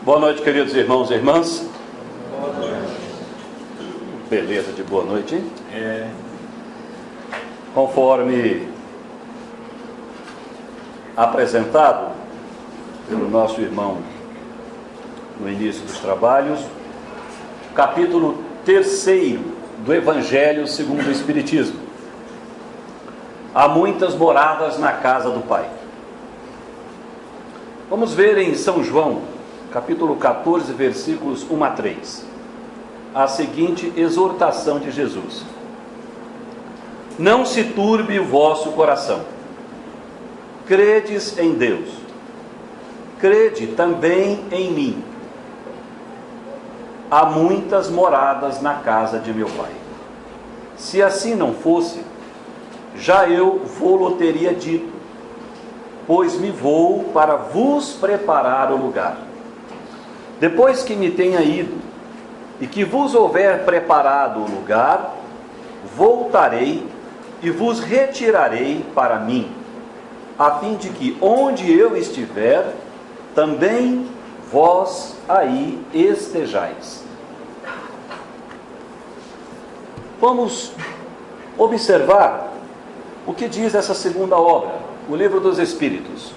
Boa noite, queridos irmãos e irmãs. Boa noite. Beleza de boa noite, hein? Conforme apresentado pelo nosso irmão no início dos trabalhos, capítulo 3 do Evangelho segundo o Espiritismo. Há muitas moradas na casa do Pai. Vamos ver em São João, capítulo 14, versículos 1 a 3, a seguinte exortação de Jesus: Não se turbe o vosso coração. Credes em Deus, crede também em mim. Há muitas moradas na casa de meu Pai. Se assim não fosse, já eu vô-lo teria dito, pois me vou para vos preparar o lugar. Depois que me tenha ido, e que vos houver preparado o lugar, voltarei e vos retirarei para mim, a fim de que onde eu estiver, também vós aí estejais. Vamos observar o que diz essa segunda obra, o Livro dos Espíritos.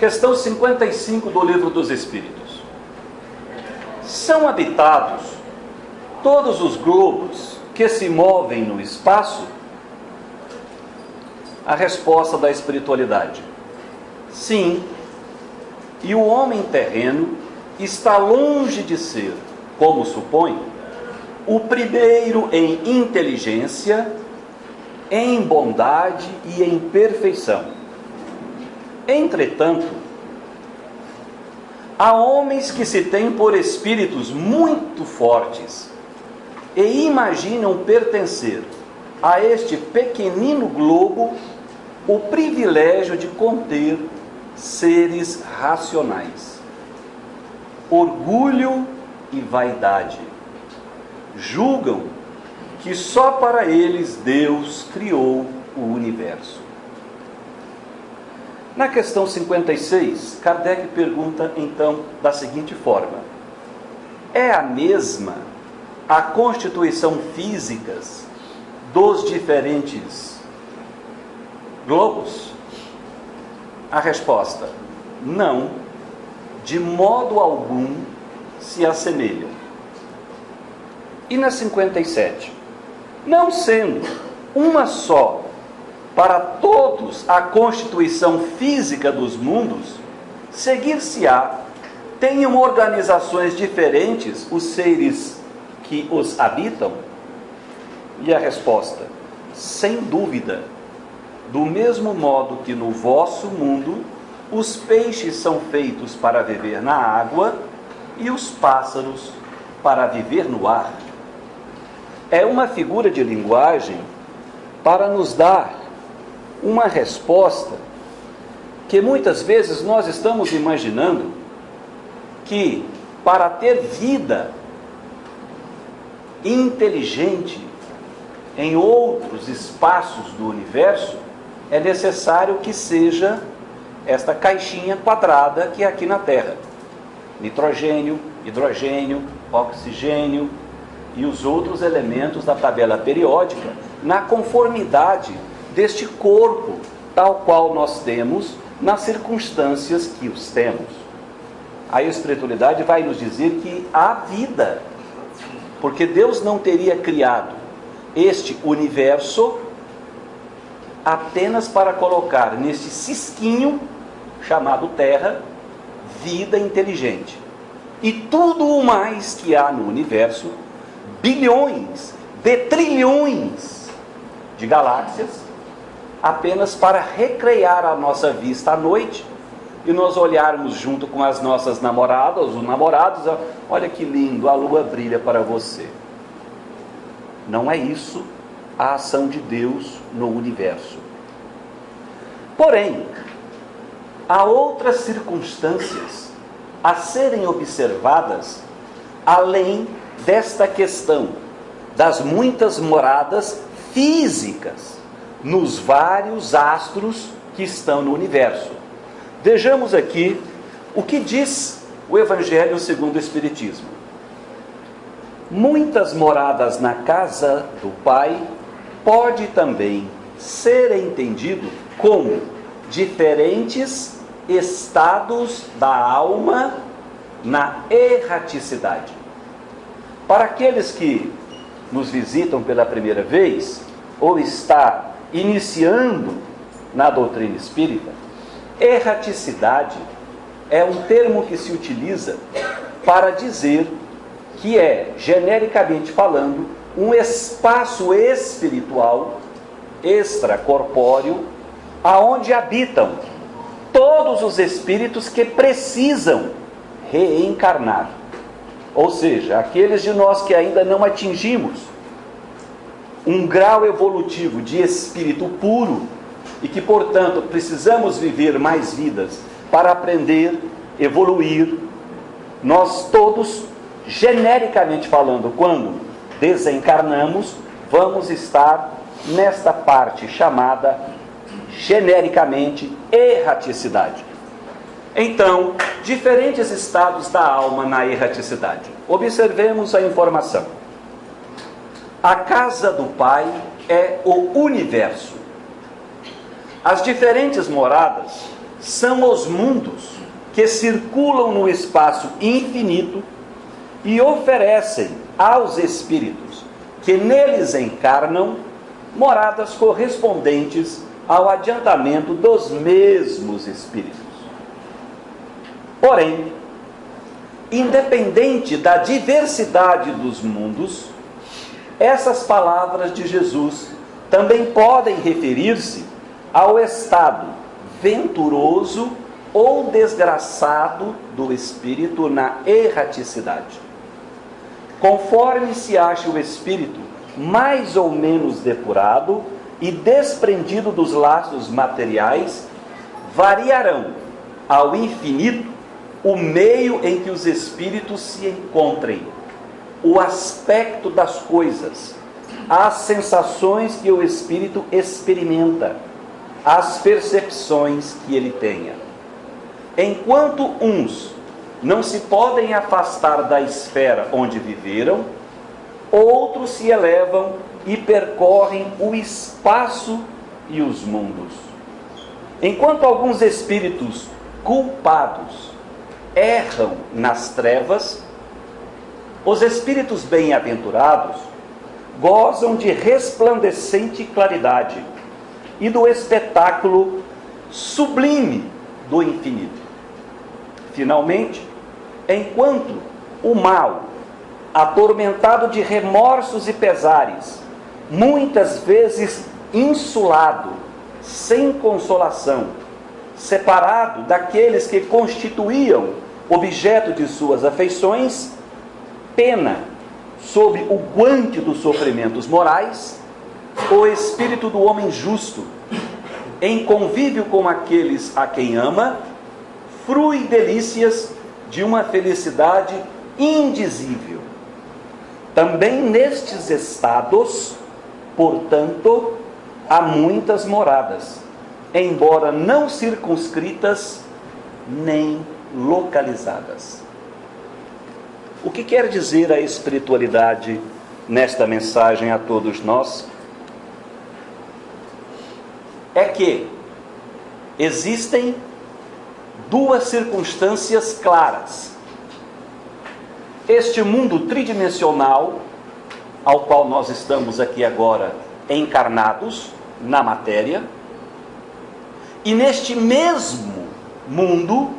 Questão 55 do Livro dos Espíritos. São habitados todos os globos que se movem no espaço? A resposta da espiritualidade: sim. E o homem terreno está longe de ser, como supõe, o primeiro em inteligência, em bondade e em perfeição. Entretanto, há homens que se têm por espíritos muito fortes e imaginam pertencer a este pequenino globo o privilégio de conter seres racionais. Orgulho e vaidade. Julgam que só para eles Deus criou o universo. Na questão 56, Kardec pergunta então da seguinte forma: é a mesma a constituição física dos diferentes globos? A resposta: não, de modo algum se assemelham. E na 57, não sendo uma só para todos a constituição física dos mundos, seguir-se-á, tenham organizações diferentes os seres que os habitam? E a resposta: sem dúvida. Do mesmo modo que no vosso mundo os peixes são feitos para viver na água e os pássaros para viver no ar. É uma figura de linguagem para nos dar uma resposta que muitas vezes nós estamos imaginando que para ter vida inteligente em outros espaços do universo é necessário que seja esta caixinha quadrada que é aqui na Terra: nitrogênio, hidrogênio, oxigênio e os outros elementos da tabela periódica, na conformidade deste corpo, tal qual nós temos, nas circunstâncias que os temos. A espiritualidade vai nos dizer que há vida, porque Deus não teria criado este universo apenas para colocar neste cisquinho chamado Terra vida inteligente. E tudo o mais que há no universo, bilhões de trilhões de galáxias, apenas para recrear a nossa vista à noite e nós olharmos junto com as nossas namoradas, os namorados: olha que lindo, a lua brilha para você. Não é isso a ação de Deus no universo. Porém, há outras circunstâncias a serem observadas além desta questão das muitas moradas físicas nos vários astros que estão no universo. Vejamos aqui o que diz o Evangelho segundo o Espiritismo. Muitas moradas na casa do Pai pode também ser entendido como diferentes estados da alma na erraticidade. Para aqueles que nos visitam pela primeira vez, ou está iniciando na doutrina espírita, erraticidade é um termo que se utiliza para dizer que é, genericamente falando, um espaço espiritual, extracorpóreo, aonde habitam todos os espíritos que precisam reencarnar. Ou seja, aqueles de nós que ainda não atingimos um grau evolutivo de espírito puro e que, portanto, precisamos viver mais vidas para aprender, evoluir, nós todos, genericamente falando, quando desencarnamos, vamos estar nesta parte chamada, genericamente, erraticidade. Então, diferentes estados da alma na erraticidade. Observemos a informação. A casa do Pai é o universo. As diferentes moradas são os mundos que circulam no espaço infinito e oferecem aos espíritos que neles encarnam moradas correspondentes ao adiantamento dos mesmos espíritos. Porém, independente da diversidade dos mundos, essas palavras de Jesus também podem referir-se ao estado venturoso ou desgraçado do espírito na erraticidade. Conforme se acha o espírito mais ou menos depurado e desprendido dos laços materiais, variarão ao infinito o meio em que os espíritos se encontrem, o aspecto das coisas, as sensações que o espírito experimenta, as percepções que ele tenha. Enquanto uns não se podem afastar da esfera onde viveram, outros se elevam e percorrem o espaço e os mundos. Enquanto alguns espíritos culpados erram nas trevas, os espíritos bem-aventurados gozam de resplandecente claridade e do espetáculo sublime do infinito. Finalmente, enquanto o mal, atormentado de remorsos e pesares, muitas vezes insulado, sem consolação, separado daqueles que constituíam objeto de suas afeições, pena sob o guante dos sofrimentos morais, o espírito do homem justo, em convívio com aqueles a quem ama, frui delícias de uma felicidade indizível. Também nestes estados, portanto, há muitas moradas, embora não circunscritas nem localizadas. O que quer dizer a espiritualidade nesta mensagem a todos nós? É que existem duas circunstâncias claras. Este mundo tridimensional, ao qual nós estamos aqui agora encarnados na matéria, e neste mesmo mundo,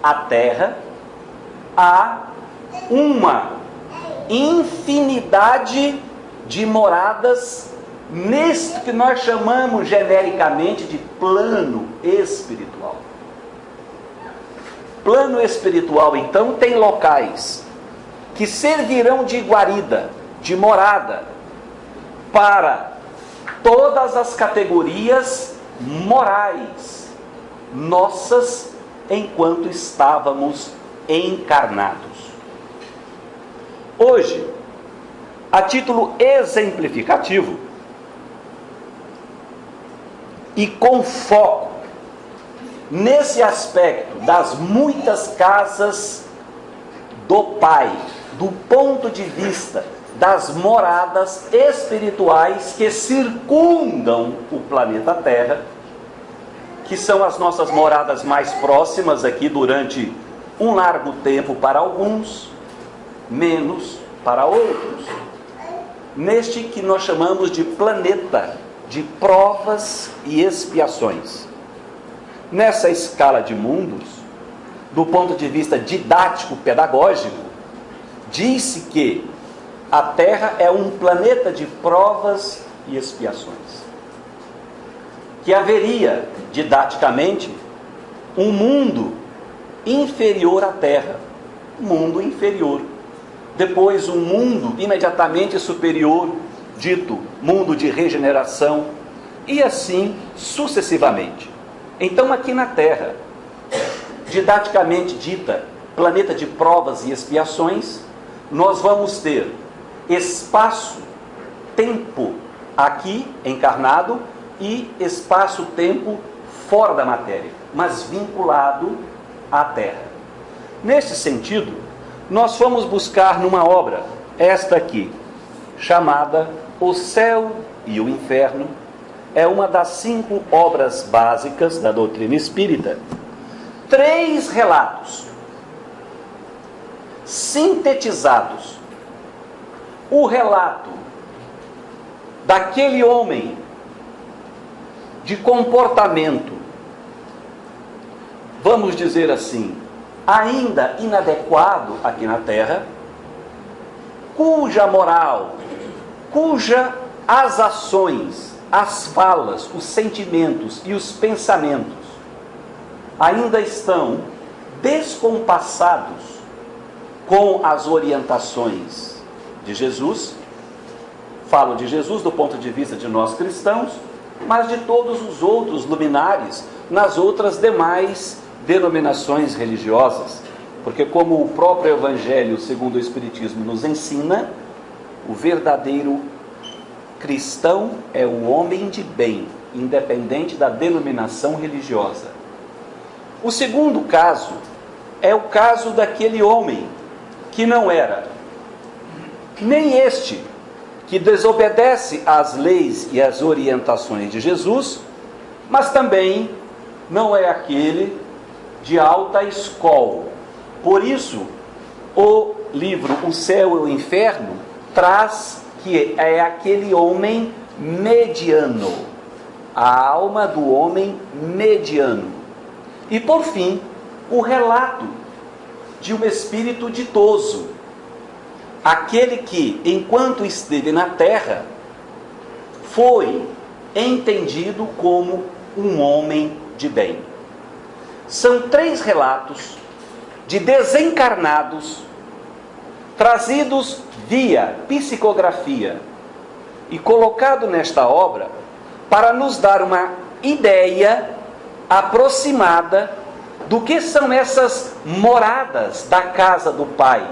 a Terra, há uma infinidade de moradas neste que nós chamamos genericamente de plano espiritual. Plano espiritual, então, tem locais que servirão de guarida, de morada, para todas as categorias morais nossas enquanto estávamos encarnados. Hoje, a título exemplificativo e com foco nesse aspecto das muitas casas do Pai, do ponto de vista das moradas espirituais que circundam o planeta Terra, que são as nossas moradas mais próximas aqui durante um largo tempo para alguns, menos para outros, neste que nós chamamos de planeta de provas e expiações. Nessa escala de mundos, do ponto de vista didático-pedagógico, diz-se que a Terra é um planeta de provas e expiações. Que haveria, didaticamente, um mundo inferior à Terra, mundo inferior. Depois um mundo imediatamente superior, dito mundo de regeneração, e assim sucessivamente. Então aqui na Terra, didaticamente dita planeta de provas e expiações, nós vamos ter espaço-tempo aqui encarnado e espaço-tempo fora da matéria, mas vinculado à Terra. Neste sentido, nós fomos buscar numa obra, esta aqui, chamada O Céu e o Inferno, é uma das 5 obras básicas da doutrina espírita. 3 relatos sintetizados. O relato daquele homem de comportamento, vamos dizer assim, ainda inadequado aqui na Terra, cuja moral, as ações, as falas, os sentimentos e os pensamentos ainda estão descompassados com as orientações de Jesus. Falo de Jesus do ponto de vista de nós cristãos, mas de todos os outros luminares nas outras demais denominações religiosas, porque como o próprio Evangelho segundo o Espiritismo nos ensina, o verdadeiro cristão é o homem de bem, independente da denominação religiosa. O segundo caso é o caso daquele homem que não era nem este que desobedece às leis e às orientações de Jesus, mas também não é aquele de alta escola. Por isso, o livro O Céu e o Inferno traz que é aquele homem mediano, a alma do homem mediano. E por fim, o relato de um espírito ditoso, aquele que, enquanto esteve na terra, foi entendido como um homem de bem. São 3 relatos de desencarnados trazidos via psicografia e colocado nesta obra para nos dar uma ideia aproximada do que são essas moradas da casa do Pai,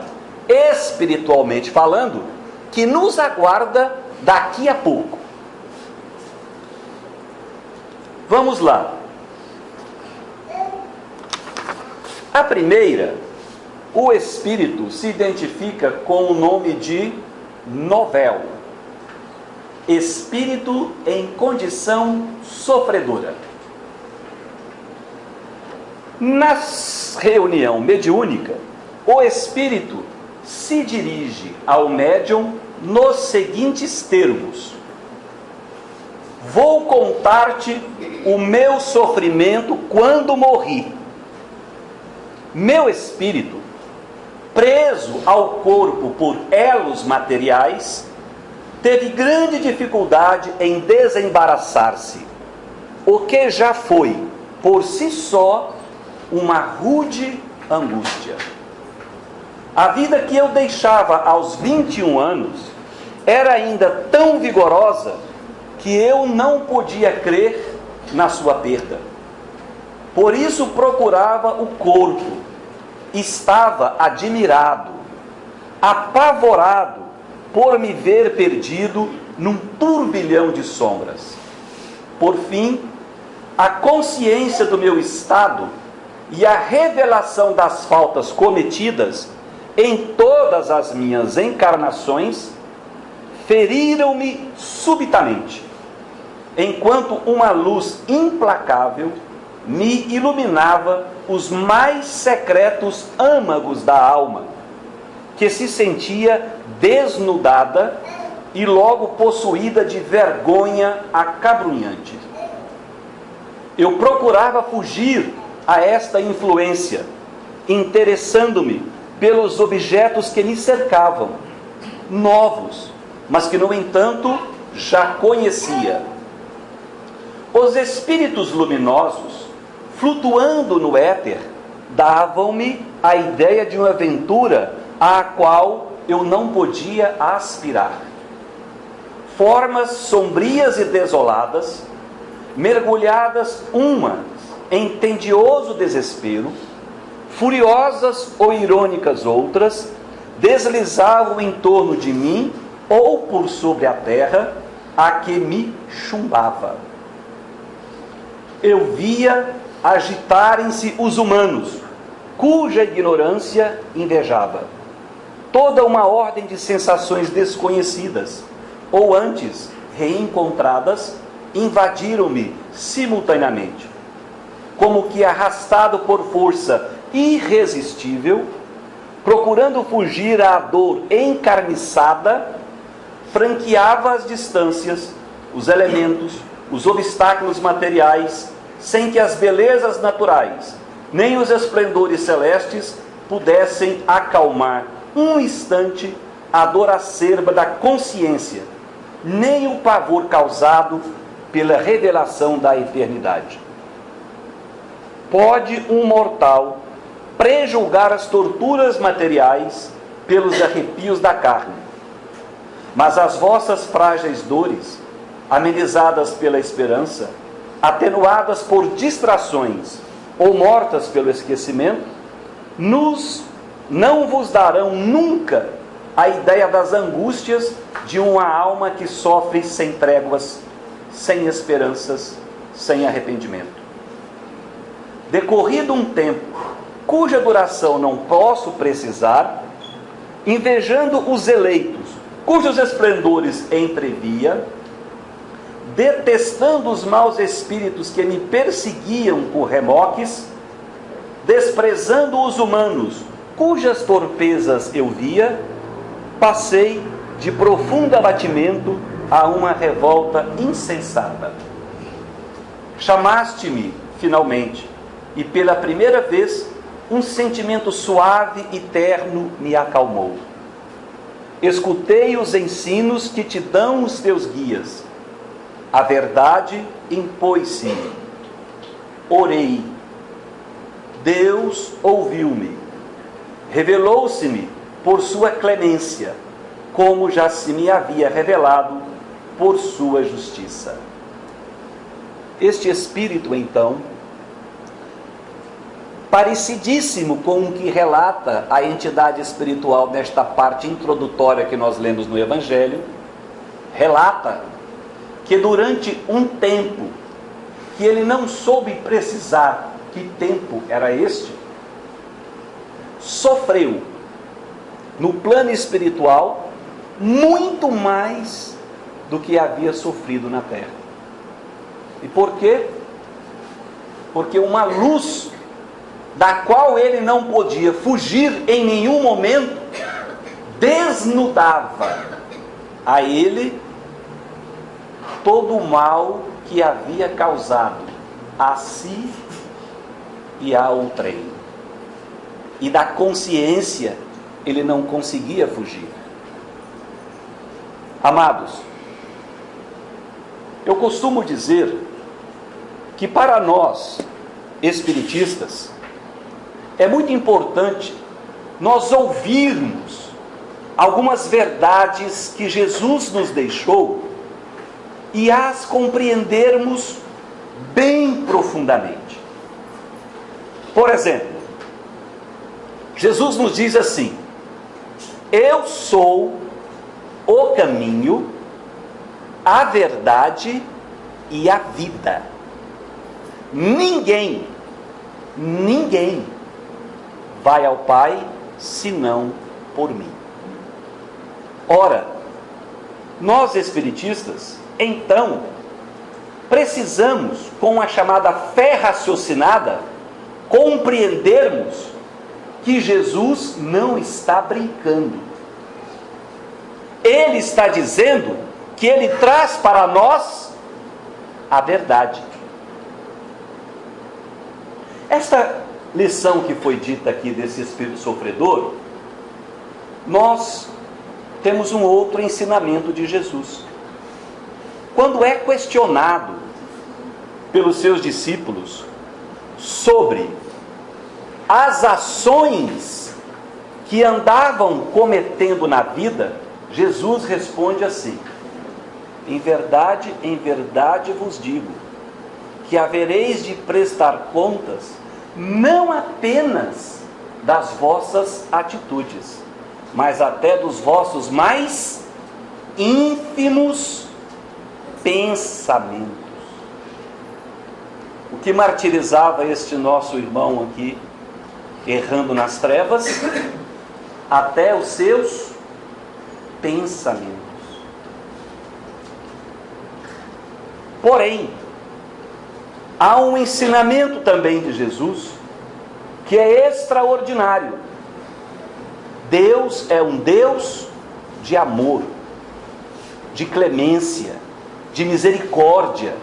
espiritualmente falando, que nos aguarda daqui a pouco. Vamos lá. A primeira, o espírito se identifica com o nome de Novel, espírito em condição sofredora. Na reunião mediúnica, o espírito se dirige ao médium nos seguintes termos: vou contar-te o meu sofrimento quando morri. Meu espírito, preso ao corpo por elos materiais, teve grande dificuldade em desembaraçar-se, o que já foi, por si só, uma rude angústia. A vida que eu deixava aos 21 anos era ainda tão vigorosa que eu não podia crer na sua perda. Por isso procurava o corpo. Estava admirado, apavorado por me ver perdido num turbilhão de sombras. Por fim, a consciência do meu estado e a revelação das faltas cometidas em todas as minhas encarnações feriram-me subitamente, enquanto uma luz implacável me iluminava os mais secretos âmagos da alma, que se sentia desnudada e logo possuída de vergonha acabrunhante. Eu procurava fugir a esta influência, interessando-me pelos objetos que me cercavam, novos, mas que, no entanto, já conhecia. Os espíritos luminosos, flutuando no éter, davam-me a ideia de uma aventura à qual eu não podia aspirar. Formas sombrias e desoladas, mergulhadas umas em tedioso desespero, furiosas ou irônicas outras, deslizavam em torno de mim ou por sobre a terra a que me chumbava. Eu via agitarem-se os humanos, cuja ignorância invejava. Toda uma ordem de sensações desconhecidas, ou antes reencontradas, invadiram-me simultaneamente. Como que arrastado por força irresistível, procurando fugir à dor encarniçada, franqueava as distâncias, os elementos, os obstáculos materiais, sem que as belezas naturais, nem os esplendores celestes pudessem acalmar um instante a dor acerba da consciência, nem o pavor causado pela revelação da eternidade. Pode um mortal prejulgar as torturas materiais pelos arrepios da carne, mas as vossas frágeis dores, amenizadas pela esperança, atenuadas por distrações ou mortas pelo esquecimento, não vos darão nunca a ideia das angústias de uma alma que sofre sem tréguas, sem esperanças, sem arrependimento. Decorrido um tempo, cuja duração não posso precisar, invejando os eleitos, cujos esplendores entrevia, detestando os maus espíritos que me perseguiam por remoques, desprezando os humanos, cujas torpezas eu via, passei de profundo abatimento a uma revolta insensata. Chamaste-me, finalmente, e pela primeira vez, um sentimento suave e terno me acalmou. Escutei os ensinos que te dão os teus guias. A verdade impôs-se. Orei. Deus ouviu-me. Revelou-se-me por sua clemência, como já se me havia revelado por sua justiça. Este espírito, então, parecidíssimo com o que relata a entidade espiritual nesta parte introdutória que nós lemos no Evangelho, relata que durante um tempo, que ele não soube precisar que tempo era este, sofreu no plano espiritual muito mais do que havia sofrido na terra. E por quê? Porque uma luz da qual ele não podia fugir em nenhum momento, desnudava a ele todo o mal que havia causado a si e a outrem. E da consciência ele não conseguia fugir. Amados, eu costumo dizer que para nós, espiritistas, é muito importante nós ouvirmos algumas verdades que Jesus nos deixou e as compreendermos bem profundamente. Por exemplo, Jesus nos diz assim: eu sou o caminho, a verdade e a vida. ninguém vai ao Pai senão por mim. Ora, nós espiritistas, então, precisamos, com a chamada fé raciocinada, compreendermos que Jesus não está brincando. Ele está dizendo que Ele traz para nós a verdade. Esta lição que foi dita aqui desse espírito sofredor, nós temos um outro ensinamento de Jesus. Quando é questionado pelos seus discípulos sobre as ações que andavam cometendo na vida, Jesus responde assim: em verdade vos digo, que havereis de prestar contas não apenas das vossas atitudes, mas até dos vossos mais ínfimos pensamentos. O que martirizava este nosso irmão aqui, errando nas trevas, até os seus pensamentos. Porém, há um ensinamento também de Jesus que é extraordinário. Deus é um Deus de amor, de clemência, de misericórdia,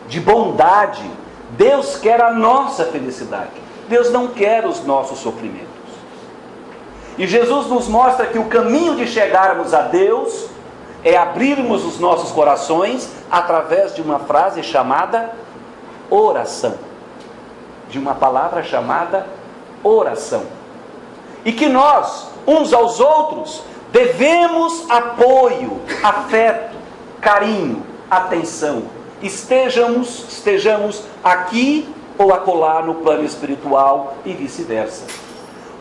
de bondade. Deus quer a nossa felicidade. Deus não quer os nossos sofrimentos. E Jesus nos mostra que o caminho de chegarmos a Deus é abrirmos os nossos corações através de uma frase chamada oração. De uma palavra chamada oração. E que nós, uns aos outros, devemos apoio, afeto, carinho, atenção. Estejamos aqui ou acolá no plano espiritual e vice-versa.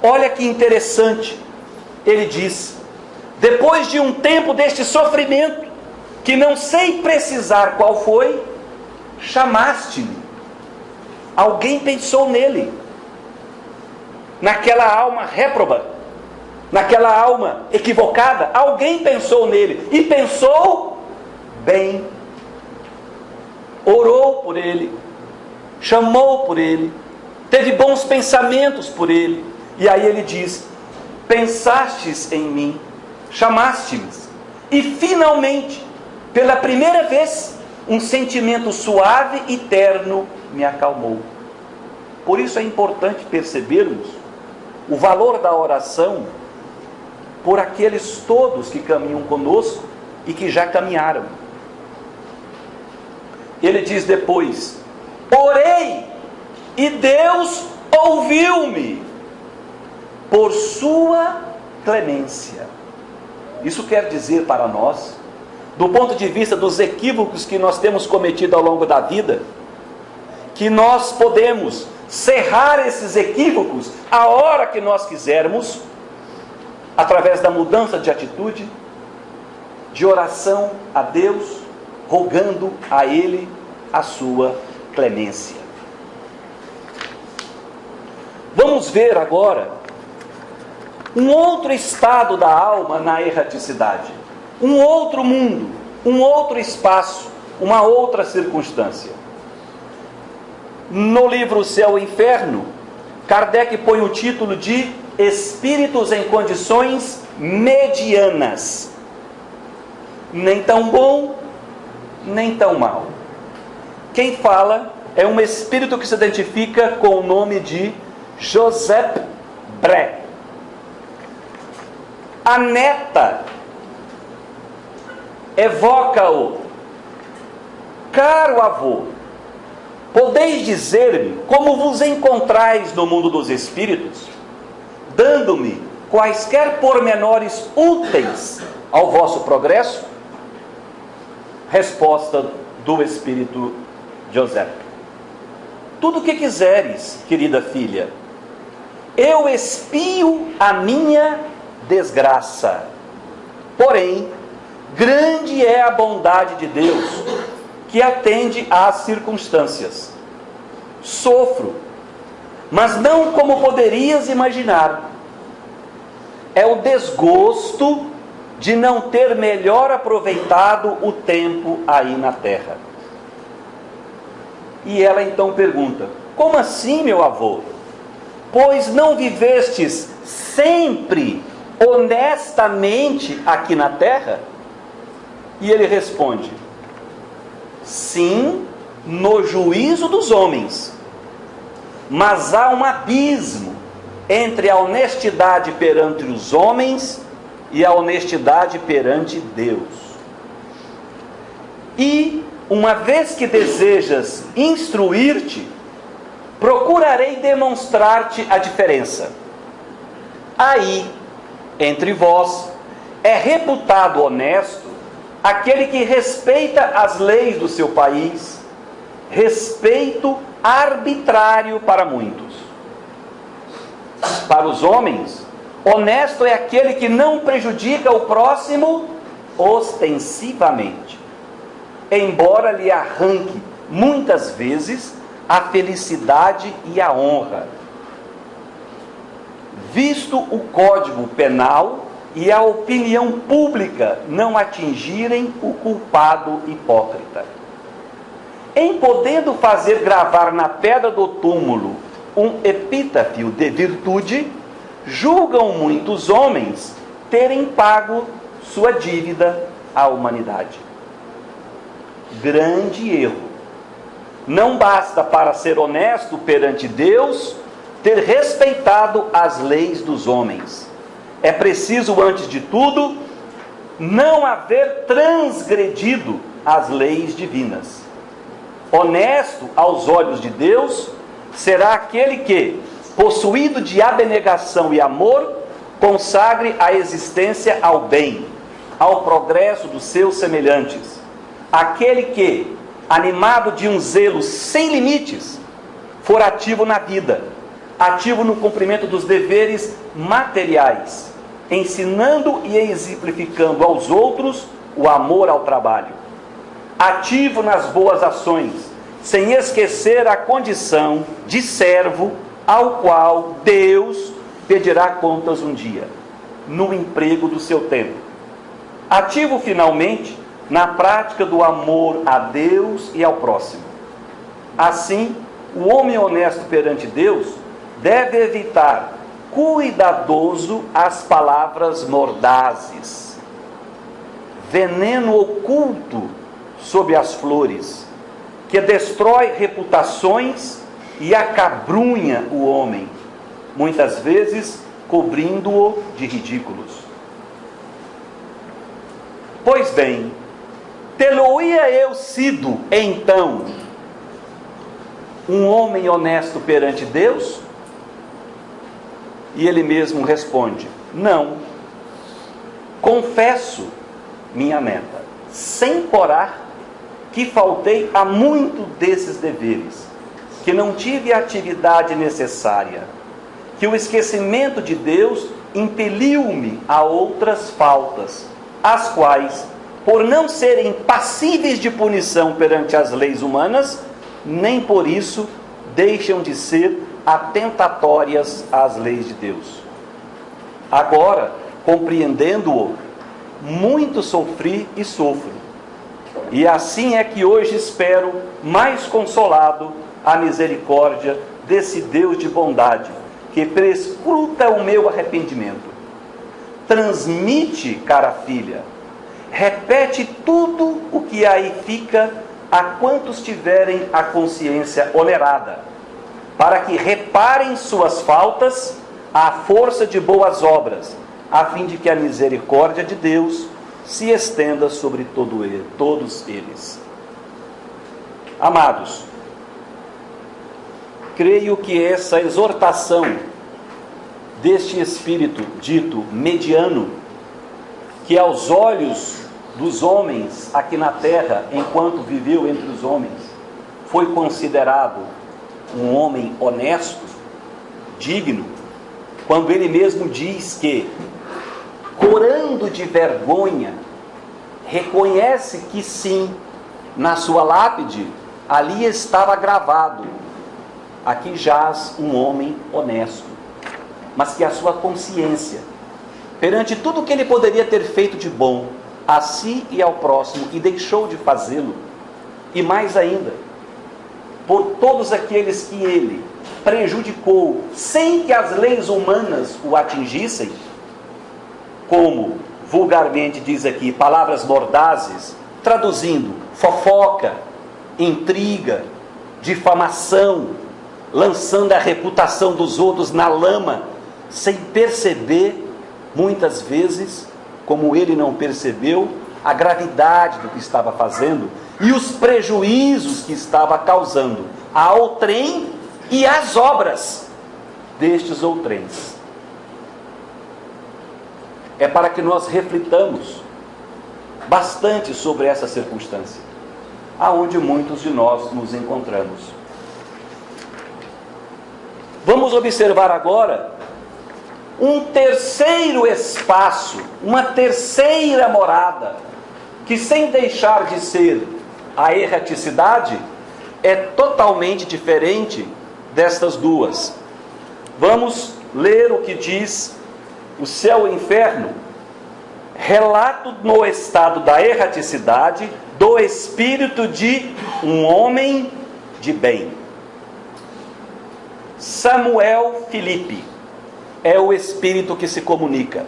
Olha que interessante, ele diz: depois de um tempo deste sofrimento, que não sei precisar qual foi, chamaste-me. Alguém pensou nele, naquela alma réproba, naquela alma equivocada. Alguém pensou nele, e pensou bem. Orou por ele, chamou por ele, teve bons pensamentos por ele. E aí ele diz: pensastes em mim, chamaste-me, e finalmente, pela primeira vez, um sentimento suave e terno me acalmou. Por isso é importante percebermos o valor da oração por aqueles todos que caminham conosco e que já caminharam. Ele diz depois: orei e Deus ouviu-me por sua clemência. Isso quer dizer para nós, do ponto de vista dos equívocos que nós temos cometido ao longo da vida, que nós podemos cerrar esses equívocos a hora que nós quisermos, através da mudança de atitude, de oração a Deus, rogando a Ele a sua clemência. Vamos ver agora um outro estado da alma na erraticidade, um outro mundo, um outro espaço, uma outra circunstância. No livro Céu e Inferno, Kardec põe o título de Espíritos em Condições Medianas. Nem tão bom, nem tão mal. Quem fala é um espírito que se identifica com o nome de Joseph Bré. A neta evoca-o: caro avô, podeis dizer-me como vos encontrais no mundo dos espíritos, dando-me quaisquer pormenores úteis ao vosso progresso? Resposta do espírito José: tudo o que quiseres, querida filha. Eu expio a minha desgraça. Porém, grande é a bondade de Deus, que atende às circunstâncias. sofro, mas não como poderias imaginar. É o desgosto de não ter melhor aproveitado o tempo aí na terra. E ela então pergunta: como assim, meu avô? Pois não vivestes sempre honestamente aqui na terra? E ele responde: sim, no juízo dos homens, mas há um abismo entre a honestidade perante os homens e a honestidade perante Deus. E, uma vez que desejas instruir-te, procurarei demonstrar-te a diferença. Aí, entre vós, é reputado honesto aquele que respeita as leis do seu país, respeito arbitrário para muitos. Para os homens, honesto é aquele que não prejudica o próximo ostensivamente, embora lhe arranque muitas vezes a felicidade e a honra. Visto o Código Penal e a opinião pública não atingirem o culpado hipócrita. Em podendo fazer gravar na pedra do túmulo um epítafio de virtude, julgam muitos homens terem pago sua dívida à humanidade. Grande erro. Não basta para ser honesto perante Deus ter respeitado as leis dos homens. É preciso, antes de tudo, não haver transgredido as leis divinas. Honesto aos olhos de Deus será aquele que, possuído de abnegação e amor, consagre a existência ao bem, ao progresso dos seus semelhantes. Aquele que, animado de um zelo sem limites, for ativo na vida, ativo no cumprimento dos deveres materiais, ensinando e exemplificando aos outros o amor ao trabalho. Ativo nas boas ações, sem esquecer a condição de servo ao qual Deus pedirá contas um dia, no emprego do seu tempo. Ativo, finalmente, na prática do amor a Deus e ao próximo. Assim, o homem honesto perante Deus deve evitar cuidadoso as palavras mordazes, veneno oculto sob as flores, que destrói reputações e acabrunha o homem, muitas vezes cobrindo-o de ridículos. Pois bem, tê-lo-ia eu sido, então, um homem honesto perante Deus? E ele mesmo responde: não. Confesso, minha neta, sem corar, que faltei a muito desses deveres, que não tive a atividade necessária, que o esquecimento de Deus impeliu-me a outras faltas, as quais, por não serem passíveis de punição perante as leis humanas, nem por isso deixam de ser atentatórias às leis de Deus. Agora, compreendendo-o, muito sofri e sofro, e assim é que hoje espero, mais consolado, a misericórdia desse Deus de bondade, que prescruta o meu arrependimento. Transmite, cara filha, repete tudo o que aí fica a quantos tiverem a consciência onerada, para que reparem suas faltas à força de boas obras, a fim de que a misericórdia de Deus se estenda sobre todos eles. Amados, creio que essa exortação deste Espírito dito mediano, que aos olhos dos homens aqui na terra, enquanto viveu entre os homens, foi considerado um homem honesto, digno, quando ele mesmo diz que, corando de vergonha, reconhece que sim, na sua lápide, ali estava gravado: aqui jaz um homem honesto, mas que a sua consciência, perante tudo que ele poderia ter feito de bom a si e ao próximo, e deixou de fazê-lo, e mais ainda, por todos aqueles que ele prejudicou, sem que as leis humanas o atingissem, como vulgarmente diz aqui, palavras mordazes, traduzindo, fofoca, intriga, difamação, lançando a reputação dos outros na lama, sem perceber, muitas vezes, como ele não percebeu, a gravidade do que estava fazendo e os prejuízos que estava causando ao trem e às obras destes outrens. É para que nós reflitamos bastante sobre essa circunstância, aonde muitos de nós nos encontramos. Vamos observar agora um terceiro espaço, uma terceira morada, que sem deixar de ser a erraticidade, é totalmente diferente destas duas. Vamos ler o que diz o céu e o inferno, relato no estado da erraticidade do espírito de um homem de bem. Samuel Filipe é o espírito que se comunica.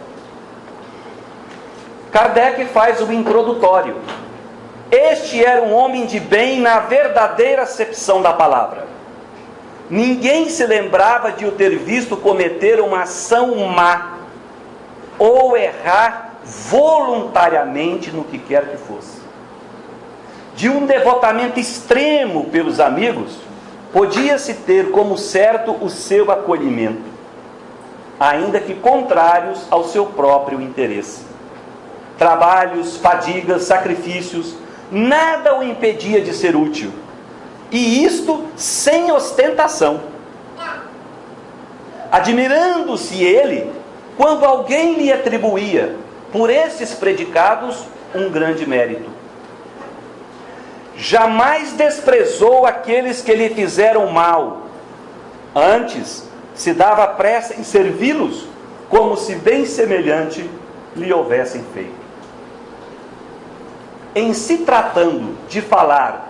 Kardec faz o introdutório. Este era um homem de bem na verdadeira acepção da palavra. Ninguém se lembrava de o ter visto cometer uma ação má ou errar voluntariamente no que quer que fosse. De um devotamento extremo pelos amigos, podia-se ter como certo o seu acolhimento, ainda que contrários ao seu próprio interesse. Trabalhos, fadigas, sacrifícios, nada o impedia de ser útil, e isto sem ostentação. Admirando-se ele quando alguém lhe atribuía, por esses predicados, um grande mérito. Jamais desprezou aqueles que lhe fizeram mal, antes se dava pressa em servi-los, como se bem semelhante lhe houvessem feito. Em se tratando de falar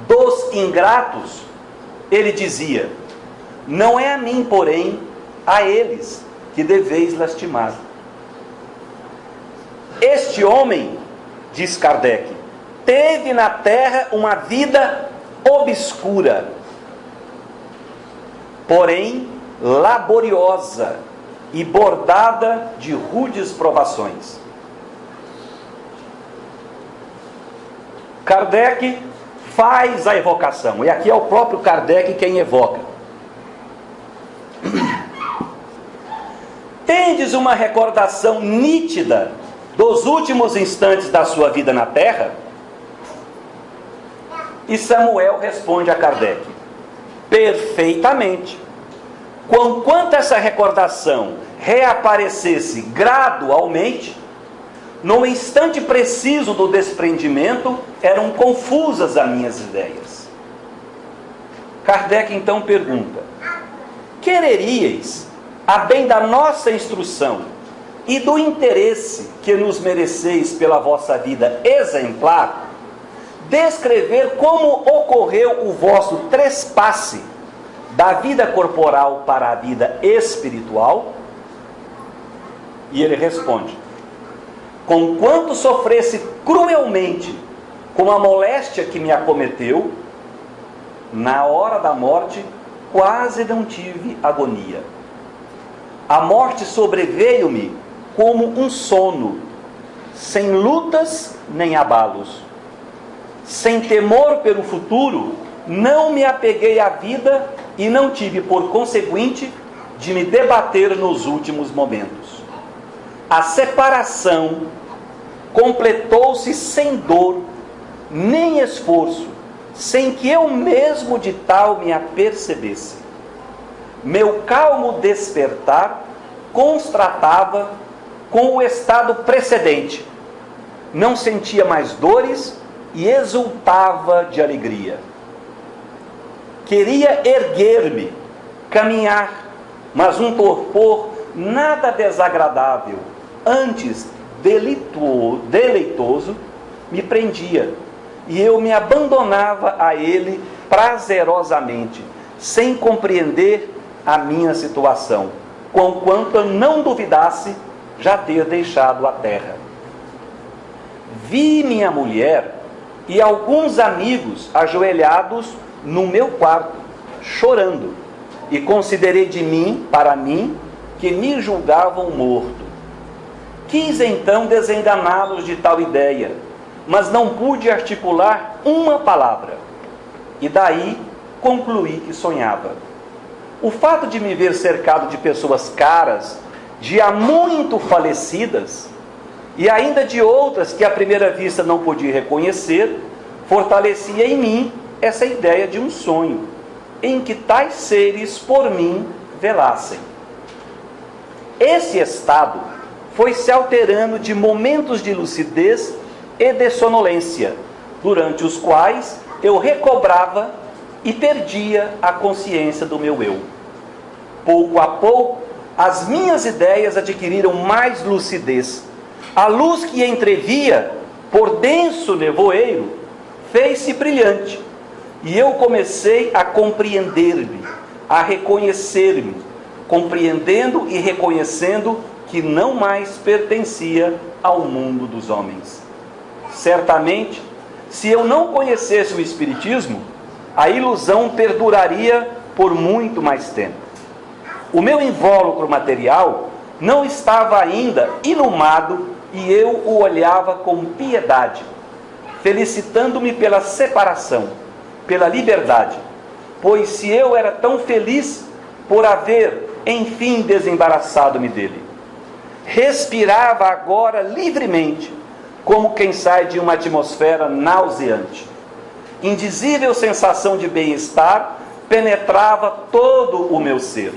dos ingratos, ele dizia: não é a mim, porém, a eles que deveis lastimar. Este homem, diz Kardec, teve na terra uma vida obscura, porém laboriosa e bordada de rudes provações. Kardec faz a evocação, e aqui é o próprio Kardec quem evoca. Tendes uma recordação nítida dos últimos instantes da sua vida na terra? E Samuel responde a Kardec: perfeitamente. Conquanto essa recordação reaparecesse gradualmente, no instante preciso do desprendimento, eram confusas as minhas ideias. Kardec então pergunta: quereríeis, a bem da nossa instrução e do interesse que nos mereceis pela vossa vida exemplar, descrever como ocorreu o vosso trespasse da vida corporal para a vida espiritual? E ele responde: conquanto sofresse cruelmente com a moléstia que me acometeu, na hora da morte quase não tive agonia. A morte sobreveio-me como um sono, sem lutas nem abalos. Sem temor pelo futuro, não me apeguei à vida e não tive por conseguinte de me debater nos últimos momentos. A separação completou-se sem dor, nem esforço, sem que eu mesmo de tal me apercebesse. Meu calmo despertar constatava com o estado precedente. Não sentia mais dores e exultava de alegria. Queria erguer-me, caminhar, mas um torpor nada desagradável, antes deleitoso, me prendia, e eu me abandonava a ele prazerosamente, sem compreender a minha situação, conquanto eu não duvidasse já ter deixado a terra. Vi minha mulher e alguns amigos ajoelhados no meu quarto, chorando, e considerei para mim, que me julgavam morto. Quis então desenganá-los de tal ideia, mas não pude articular uma palavra, e daí concluí que sonhava. O fato de me ver cercado de pessoas caras, de há muito falecidas, e ainda de outras que à primeira vista não podia reconhecer, fortalecia em mim essa ideia de um sonho, em que tais seres por mim velassem. Esse estado foi se alterando de momentos de lucidez e de sonolência, durante os quais eu recobrava e perdia a consciência do meu eu. Pouco a pouco, as minhas ideias adquiriram mais lucidez. A luz que entrevia por denso nevoeiro fez-se brilhante, e eu comecei a compreender-me, a reconhecer-me, compreendendo e reconhecendo que não mais pertencia ao mundo dos homens. Certamente, se eu não conhecesse o Espiritismo, a ilusão perduraria por muito mais tempo. O meu invólucro material não estava ainda inumado e eu o olhava com piedade, felicitando-me pela separação, pela liberdade, pois se eu era tão feliz por haver, enfim, desembaraçado-me dele. Respirava agora livremente, como quem sai de uma atmosfera nauseante. Indizível sensação de bem-estar penetrava todo o meu ser.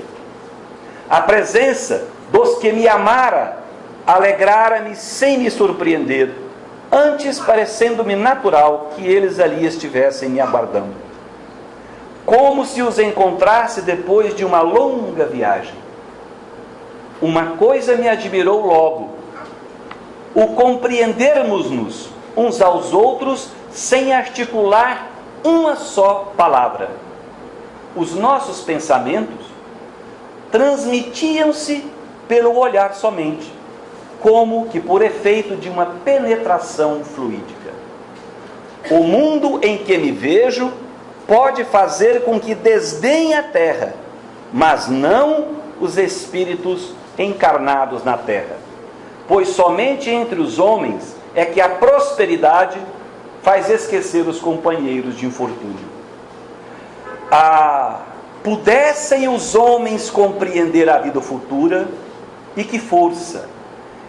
A presença dos que me amara alegrara-me sem me surpreender, antes parecendo-me natural que eles ali estivessem me aguardando, como se os encontrasse depois de uma longa viagem. Uma coisa me admirou logo: o compreendermos-nos uns aos outros sem articular uma só palavra. Os nossos pensamentos transmitiam-se pelo olhar somente, como que por efeito de uma penetração fluídica. O mundo em que me vejo pode fazer com que desdenhe a terra, mas não os espíritos encarnados na terra, pois somente entre os homens é que a prosperidade faz esquecer os companheiros de infortúnio. Pudessem os homens compreender a vida futura, e que força,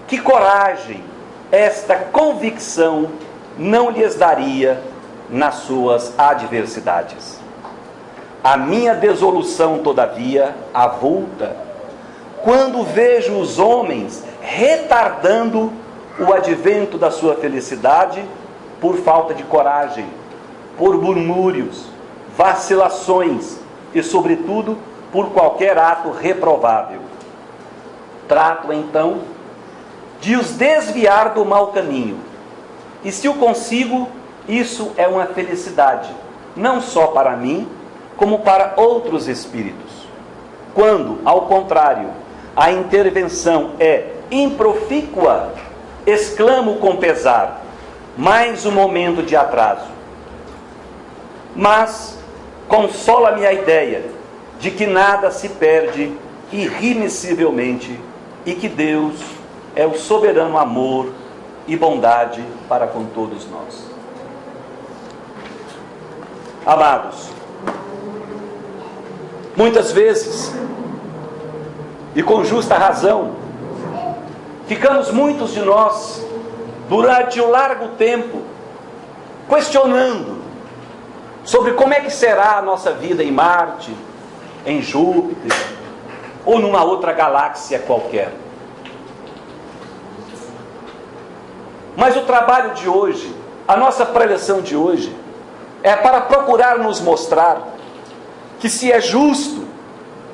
que coragem esta convicção não lhes daria nas suas adversidades. A minha desolução, todavia, avulta, quando vejo os homens retardando o advento da sua felicidade por falta de coragem, por murmúrios, vacilações e, sobretudo, por qualquer ato reprovável. Trato, então, de os desviar do mau caminho. E se o consigo, isso é uma felicidade, não só para mim, como para outros espíritos. Quando, ao contrário, a intervenção é improfícua, exclamo com pesar: mais um momento de atraso. Mas consola-me a ideia de que nada se perde irremissivelmente e que Deus é o soberano amor e bondade para com todos nós. Amados, muitas vezes, e com justa razão, ficamos muitos de nós, durante um largo tempo, questionando sobre como é que será a nossa vida em Marte, em Júpiter, ou numa outra galáxia qualquer. Mas o trabalho de hoje, a nossa preleção de hoje, é para procurar nos mostrar que se é justo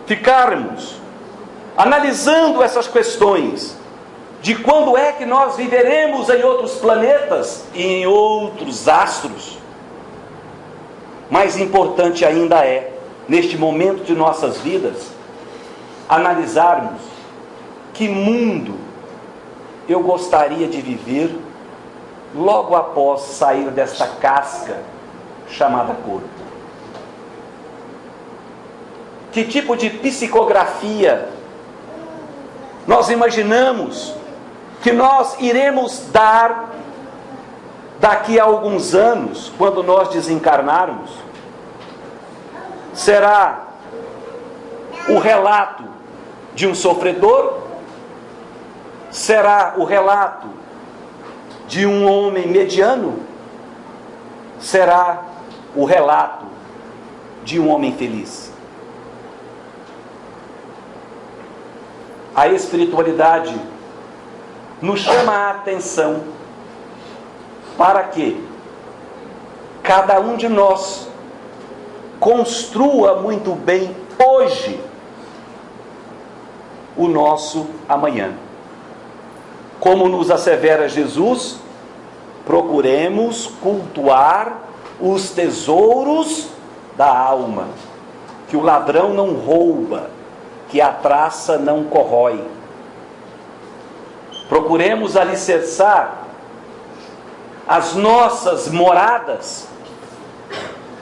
ficarmos analisando essas questões de quando é que nós viveremos em outros planetas e em outros astros. Mais importante ainda é, neste momento de nossas vidas, analisarmos que mundo eu gostaria de viver logo após sair desta casca chamada corpo. Que tipo de psicografia nós imaginamos que nós iremos dar daqui a alguns anos, quando nós desencarnarmos? Será o relato de um sofredor? Será o relato de um homem mediano? Será o relato de um homem feliz? A espiritualidade nos chama a atenção para que cada um de nós construa muito bem hoje o nosso amanhã. Como nos assevera Jesus, procuremos cultuar os tesouros da alma, que o ladrão não rouba, que a traça não corrói. Procuremos alicerçar as nossas moradas,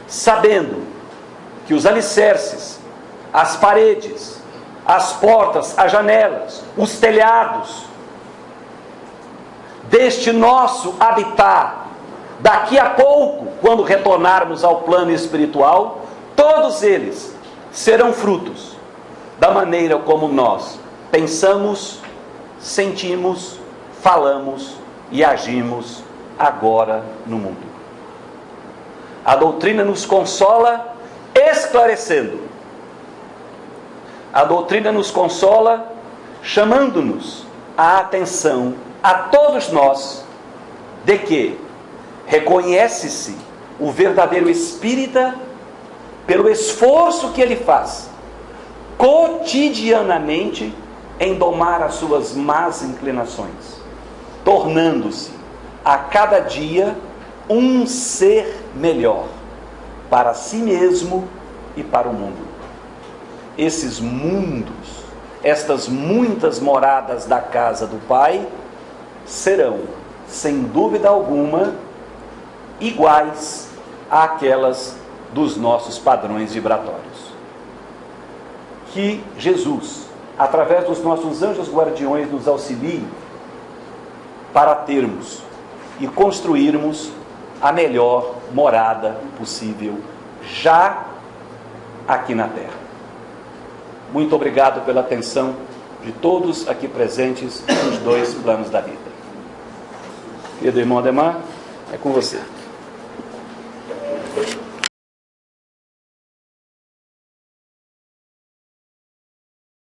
sabendo que os alicerces, as paredes, as portas, as janelas, os telhados deste nosso habitat, daqui a pouco, quando retornarmos ao plano espiritual, todos eles serão frutos da maneira como nós pensamos, sentimos, falamos e agimos agora no mundo. A doutrina nos consola esclarecendo. A doutrina nos consola chamando-nos a atenção a todos nós de que reconhece-se o verdadeiro espírita pelo esforço que ele faz cotidianamente em domar as suas más inclinações, tornando-se a cada dia um ser melhor para si mesmo e para o mundo. Esses mundos, estas muitas moradas da casa do Pai, serão, sem dúvida alguma, iguais àquelas dos nossos padrões vibratórios. Que Jesus, através dos nossos anjos guardiões, nos auxilie para termos e construirmos a melhor morada possível já aqui na Terra. Muito obrigado pela atenção de todos aqui presentes nos dois planos da vida. Querido irmão Ademar, é com você.